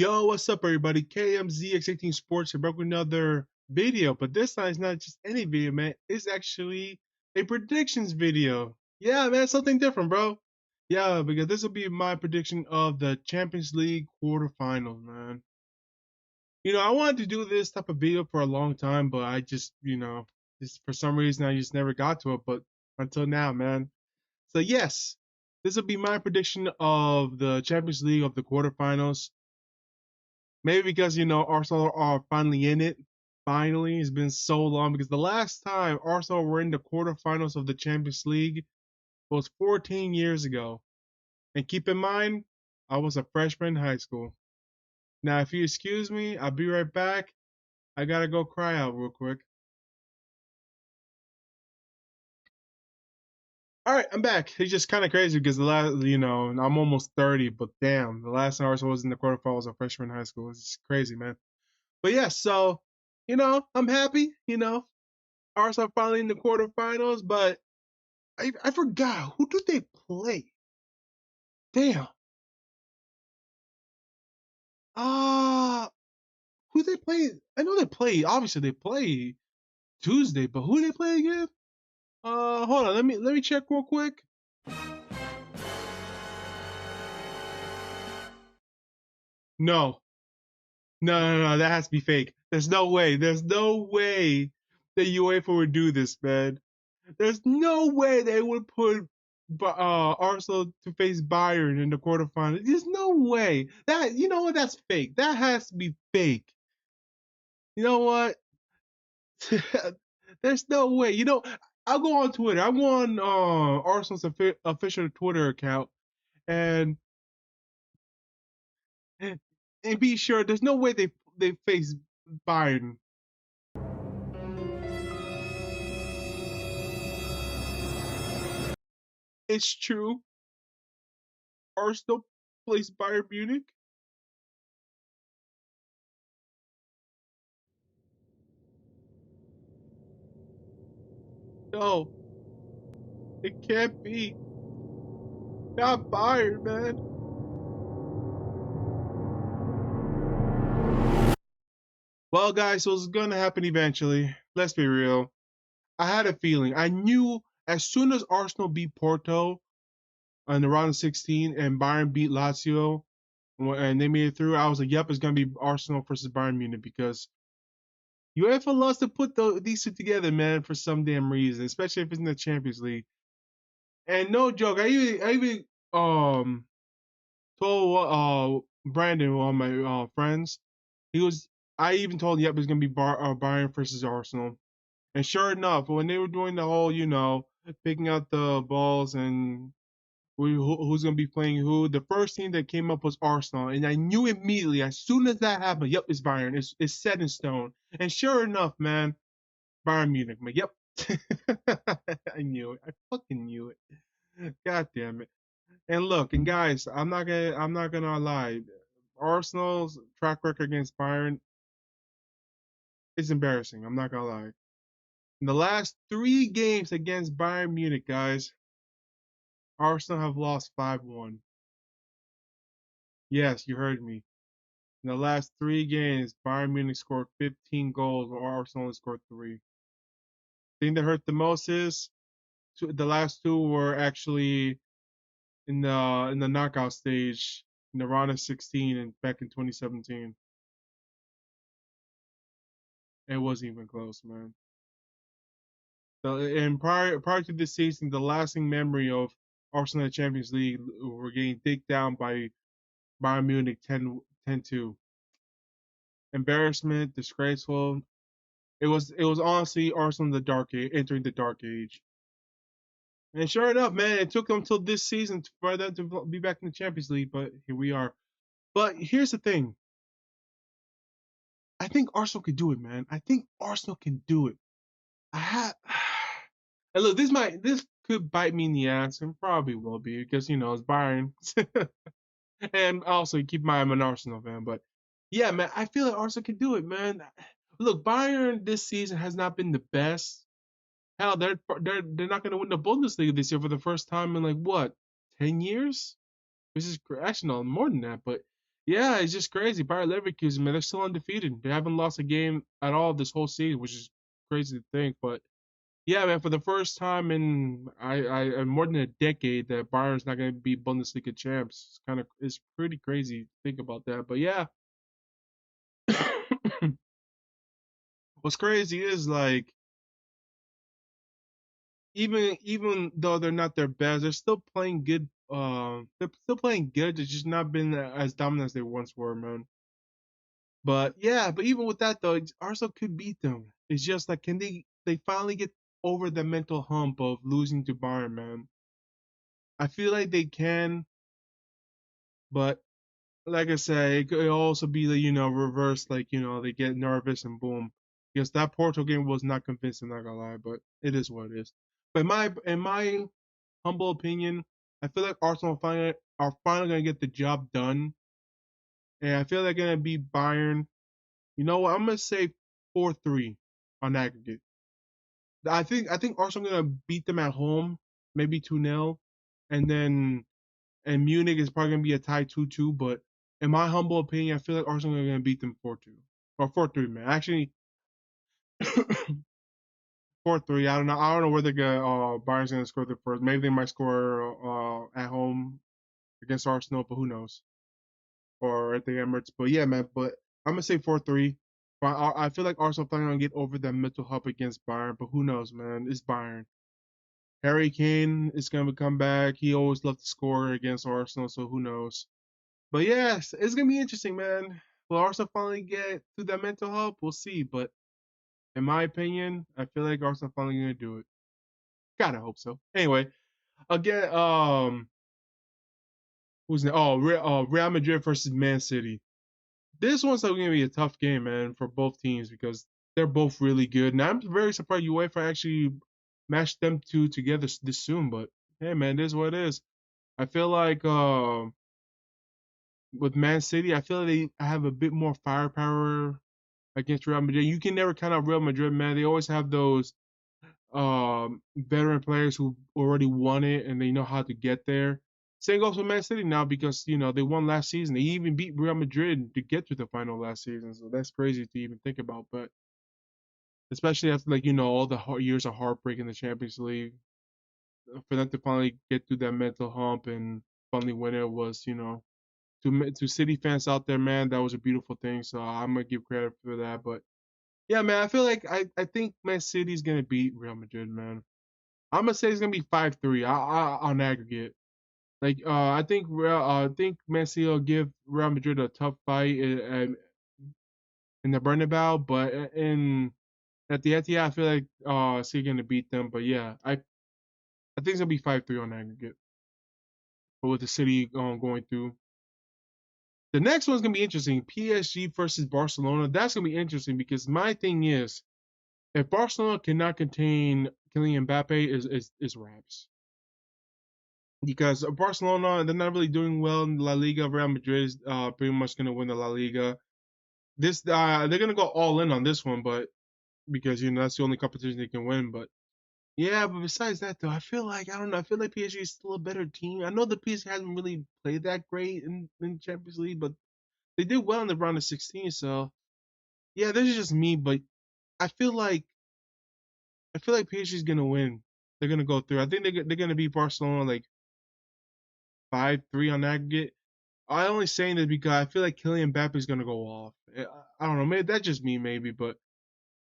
Yo, what's up, everybody? KMZX18 Sports here, back with another video. But this time, it's not just any video, man. It's actually a predictions video. Yeah, man, something different, bro. Yeah, because this will be my prediction of the Champions League quarterfinals, man. I wanted to do this type of video for a long time, but I just for some reason, I just never got to it. But until now, man. So, yes, this will be my prediction of the Champions League of the quarterfinals. Maybe because Arsenal are finally in it. Finally, it's been so long because the last time Arsenal were in the quarterfinals of the Champions League was 14 years ago. And keep in mind, I was a freshman in high school. Now, if you excuse me, I'll be right back. I gotta go cry out real quick. All right, I'm back. It's just kind of crazy because the last, I'm almost 30, but damn, the last time Arsenal was in the quarterfinals was a freshman in high school. It's just crazy, man. But yeah, so I'm happy. Arsenal finally in the quarterfinals, but I forgot, who do they play? Damn. Uh who they play? I know they play. Obviously they play Tuesday, but who they play again? Hold on. Let me check real quick. No, no. That has to be fake. There's no way. There's no way that UEFA would do this, man. There's no way they would put Arsenal to face Bayern in the quarterfinals. There's no way. That you know what? That's fake. That has to be fake. You know what? There's no way. I'll go on Twitter. I'm on Arsenal's official Twitter account and and be sure there's no way they face Bayern. It's true. Arsenal plays Bayern Munich. No, it can't be. Not Bayern, man. Well, guys, so it's gonna happen eventually. Let's be real. I had a feeling. I knew as soon as Arsenal beat Porto in the round of 16 and Bayern beat Lazio and they made it through, I was like, yep, it's gonna be Arsenal versus Bayern Munich because UEFA loves to put these two together, man, for some damn reason, especially if it's in the Champions League. And no joke, I even told Brandon, one of my friends, he was. I even told him, yep, it's gonna be Bayern versus Arsenal. And sure enough, when they were doing the whole, picking out the balls and who's going to be playing who, the first team that came up was Arsenal. And I knew immediately, as soon as that happened, yep, it's Bayern. It's set in stone. And sure enough, man, Bayern Munich. Man, yep. I knew it. I fucking knew it. God damn it. And look, and guys, I'm not gonna lie. Arsenal's track record against Bayern is embarrassing. I'm not gonna lie. In the last 3 games against Bayern Munich, guys, Arsenal have lost 5-1. Yes, you heard me. In the last 3 games, Bayern Munich scored 15 goals, while Arsenal only scored 3. The thing that hurt the most is the last two were actually in the knockout stage in the round of 16 and back in 2017. It wasn't even close, man. And prior to this season, the lasting memory of Arsenal in the Champions League were getting digged down by Bayern Munich 10-2. Embarrassment, disgraceful. It was honestly Arsenal in the entering the dark age. And sure enough, man, it took them till this season for them to be back in the Champions League, but here we are. But here's the thing. I think Arsenal can do it, man. I think Arsenal can do it. I have and look, this could bite me in the ass, and probably will be, because it's Bayern. And also keep in mind I'm an Arsenal fan, but yeah, man, I feel like Arsenal can do it, man. Look, Bayern this season has not been the best. Hell, they're not going to win the Bundesliga this year for the first time in like what, 10 years? Which is actually no more than that, but Yeah, it's just crazy. Bayer Leverkusen, man, they're still undefeated. They haven't lost a game at all this whole season, which is crazy to think. But yeah, man, for the first time in in more than a decade, that Bayern's not going to be Bundesliga champs. It's pretty crazy to think about that. But yeah, what's crazy is like even though they're not their best, they're still playing good. They're still playing good. They're just not been as dominant as they once were, man. But yeah, but even with that though, Arsenal could beat them. It's just like can they finally get over the mental hump of losing to Bayern, man? I feel like they can, but like I said, it could also be the reverse, like they get nervous and boom. Because that Porto game was not convincing, not gonna lie, but it is what it is. But in my humble opinion, I feel like Arsenal are finally gonna get the job done, and I feel they're gonna beat Bayern. You know what? I'm gonna say 4-3 on aggregate. I think Arsenal gonna beat them at home, maybe 2-0, and then and Munich is probably gonna be a tie 2-2. But in my humble opinion, I feel like Arsenal are gonna beat them 4-2 or 4-3, man. Actually, 4-3. I don't know where they're gonna Bayern's gonna score the first. Maybe they might score at home against Arsenal, but who knows? Or at the Emirates. But yeah, man. But I'm gonna say 4-3. But I feel like Arsenal finally gonna get over that mental hump against Bayern. But who knows, man? It's Bayern. Harry Kane is gonna come back. He always loved to score against Arsenal, so who knows? But yes, it's gonna be interesting, man. Will Arsenal finally get through that mental hump? We'll see. But in my opinion, I feel like Arsenal finally gonna do it. Gotta hope so. Anyway, again, Real Madrid versus Man City. This one's going to be a tough game, man, for both teams because they're both really good. And I'm very surprised UEFA actually matched them two together this soon. But hey, man, this is what it is. I feel like with Man City, I feel like they have a bit more firepower against Real Madrid. You can never count out Real Madrid, man. They always have those veteran players who already won it and they know how to get there. Same goes with Man City now because they won last season. They even beat Real Madrid to get to the final last season. So that's crazy to even think about. But especially after all the years of heartbreak in the Champions League, for them to finally get through that mental hump and finally win it was to City fans out there, man, that was a beautiful thing. So I'm gonna give credit for that. But yeah, man, I feel like I think Man City's gonna beat Real Madrid, man. I'm gonna say it's gonna be 5-3 on aggregate. I think Man City will give Real Madrid a tough fight in the Bernabeu, but in at the Etihad, I feel like City gonna beat them. But yeah, I think it's gonna be 5-3 on aggregate. But with the City going through, the next one's gonna be interesting. PSG versus Barcelona. That's gonna be interesting because my thing is, if Barcelona cannot contain Kylian Mbappe, is wraps. Because Barcelona, they're not really doing well in La Liga. Real Madrid is pretty much going to win the La Liga. They're going to go all in on this one, but because that's the only competition they can win. But yeah, but besides that though, I don't know. I feel like PSG is still a better team. I know the PSG hasn't really played that great in Champions League, but they did well in the round of 16. So yeah, this is just me, but I feel like PSG is going to win. They're going to go through. I think they're going to beat Barcelona like 5-3 on aggregate. I only saying this because I feel like Kylian Mbappe is gonna go off. I don't know, maybe that's just me, maybe, but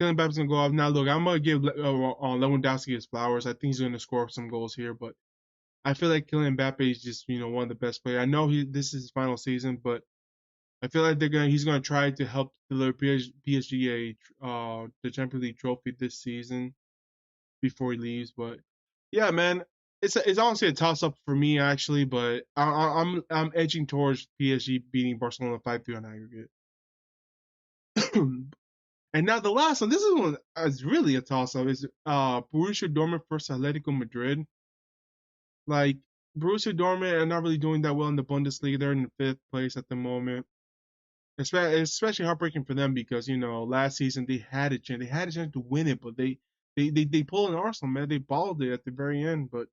Kylian Mbappe's gonna go off. Now, look, I'm gonna give Lewandowski his flowers. I think he's gonna score some goals here, but I feel like Kylian Mbappe is just one of the best players. I know this is his final season, but I feel like he's gonna try to help deliver PSG the Champions League trophy this season before he leaves. But yeah, man, it's honestly a toss up for me actually, but I'm edging towards PSG beating Barcelona 5-3 on aggregate. And now the last one, this is one is really a toss up. Is Borussia Dortmund versus Atletico Madrid. Like Borussia Dortmund are not really doing that well in the Bundesliga. They're in fifth place at the moment. Especially heartbreaking for them because last season they had a chance. They had a chance to win it, but they pulled an Arsenal, man. They balled it at the very end. But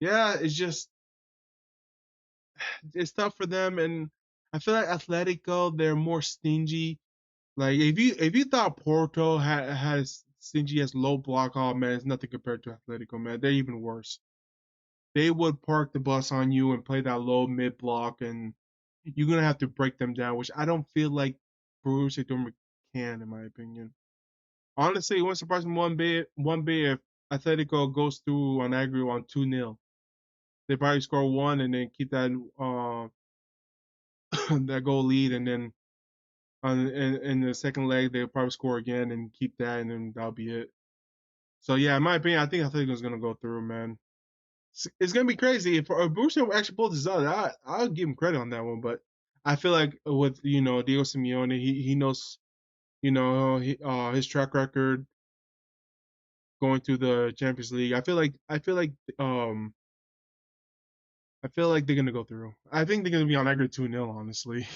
yeah, it's tough for them. And I feel like Atletico, they're more stingy. Like if you thought Porto has stingy as low block, oh man, it's nothing compared to Atletico, man. They're even worse. They would park the bus on you and play that low mid block, and you're gonna have to break them down, which I don't feel like Borussia Dortmund can, in my opinion. Honestly, it wouldn't surprise me one bit if Atletico goes through on aggregate on 2-0. They probably score one and then keep that that goal lead, and then in the second leg they'll probably score again and keep that, and then that'll be it. So yeah, in my opinion, I think Atletico's gonna go through, man. It's gonna be crazy if Borussia actually pulls this out. I'll give him credit on that one, but I feel like with Diego Simeone, he knows his track record going to the Champions League. I feel like they're gonna go through. I think they're gonna be on aggregate 2-0, honestly.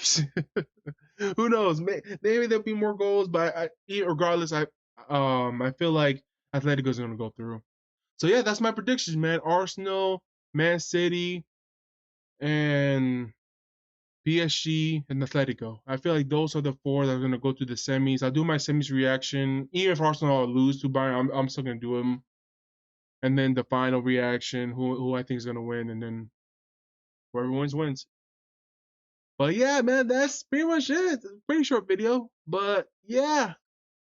Who knows? Maybe there'll be more goals, but regardless, I feel like Atletico's gonna go through. So yeah, that's my predictions, man. Arsenal, Man City, and PSG and Atletico. I feel like those are the four that are gonna go to the semis. I'll do my semis reaction. Even if Arsenal lose to Bayern, I'm still gonna do them. And then the final reaction, who I think is gonna win, and then whoever wins. But yeah, man, that's pretty much it. Pretty short video, but yeah.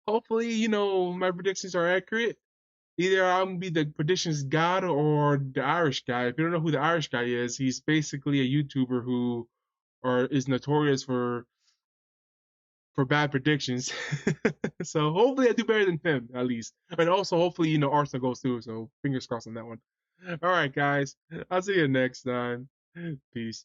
Hopefully, my predictions are accurate. Either I'm gonna be the predictions god or the Irish guy. If you don't know who the Irish guy is, he's basically a YouTuber who or is notorious for bad predictions. So hopefully I do better than him at least. And also hopefully, Arsenal goes through, so fingers crossed on that one. All right, guys. I'll see you next time. Peace.